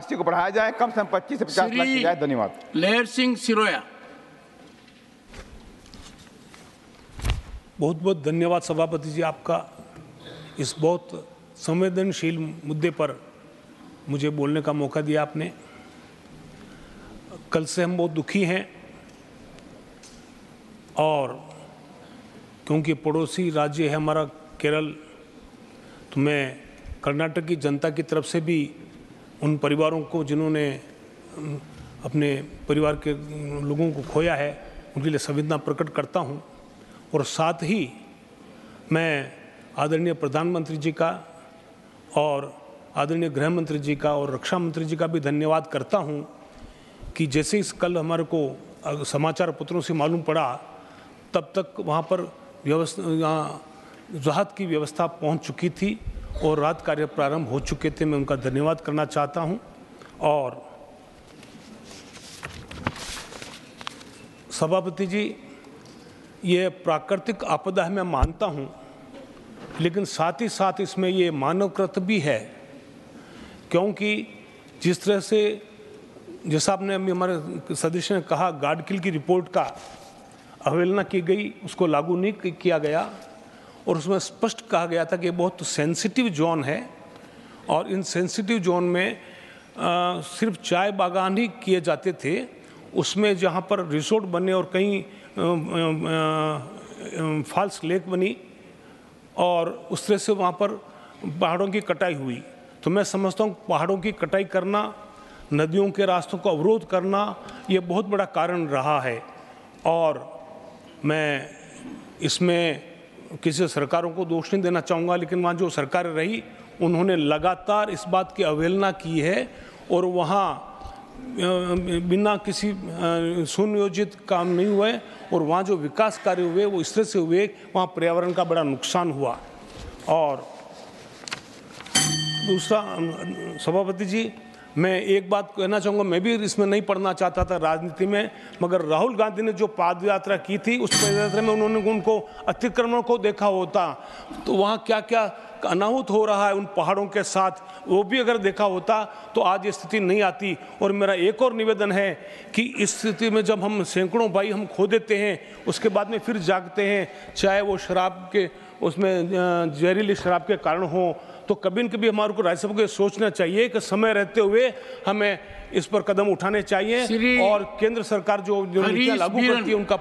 राशि को बढ़ाया जाए, कम से कम 25 से 50 लाख की जाए। धन्यवाद। लहर सिंह सिरोया। बहुत बहुत धन्यवाद सभापति जी, आपका इस बहुत संवेदनशील मुद्दे पर मुझे बोलने का मौका दिया आपने। कल से हम बहुत दुखी हैं और क्योंकि पड़ोसी राज्य है हमारा केरल, तो मैं कर्नाटक की जनता की तरफ से भी उन परिवारों को जिन्होंने अपने परिवार के लोगों को खोया है उनके लिए संवेदना प्रकट करता हूं। और साथ ही मैं आदरणीय प्रधानमंत्री जी का और आदरणीय गृह मंत्री जी का और रक्षा मंत्री जी का भी धन्यवाद करता हूं कि जैसे इस कल हमारे को समाचार पत्रों से मालूम पड़ा तब तक वहाँ पर राहत की व्यवस्था पहुँच चुकी थी और राहत कार्य प्रारंभ हो चुके थे। मैं उनका धन्यवाद करना चाहता हूँ। और सभापति जी, ये प्राकृतिक आपदा है मैं मानता हूँ, लेकिन साथ ही साथ इसमें ये मानवकृत भी है, क्योंकि जिस तरह से जैसा आपने अभी हमारे सदस्य ने कहा गाडगिल की रिपोर्ट का अवहेलना की गई, उसको लागू नहीं किया गया और उसमें स्पष्ट कहा गया था कि बहुत सेंसिटिव जोन है और इन सेंसिटिव जोन में सिर्फ चाय बागान ही किए जाते थे। उसमें जहाँ पर रिसोर्ट बने और कहीं फॉल्स लेक बनी और उस तरह से वहाँ पर पहाड़ों की कटाई हुई। तो मैं समझता हूँ पहाड़ों की कटाई करना, नदियों के रास्तों को अवरोध करना, ये बहुत बड़ा कारण रहा है। और मैं इसमें किसी सरकारों को दोष नहीं देना चाहूँगा, लेकिन वहाँ जो सरकारें रही उन्होंने लगातार इस बात की अवहेलना की है और वहाँ बिना किसी सुनियोजित काम नहीं हुए और वहाँ जो विकास कार्य हुए वो इस तरह से हुए, वहाँ पर्यावरण का बड़ा नुकसान हुआ। और दूसरा सभापति जी, मैं एक बात कहना चाहूँगा, मैं भी इसमें नहीं पढ़ना चाहता था राजनीति में, मगर राहुल गांधी ने जो पाद यात्रा की थी उस पाद यात्रा में उन्होंने उनको अतिक्रमण को देखा होता तो वहाँ क्या क्या अनाहुत हो रहा है उन पहाड़ों के साथ, वो भी अगर देखा होता तो आज ये स्थिति नहीं आती। और मेरा एक और निवेदन है कि इस स्थिति में जब हम सैकड़ों भाई हम खो देते हैं, उसके बाद में फिर जागते हैं, चाहे वो शराब के उसमें जहरीली शराब के कारण हो, तो कभी न कभी हमारे को राज्यसभा को सोचना चाहिए कि समय रहते हुए हमें इस पर कदम उठाने चाहिए और केंद्र सरकार जो नीतियां लागू करती है उनका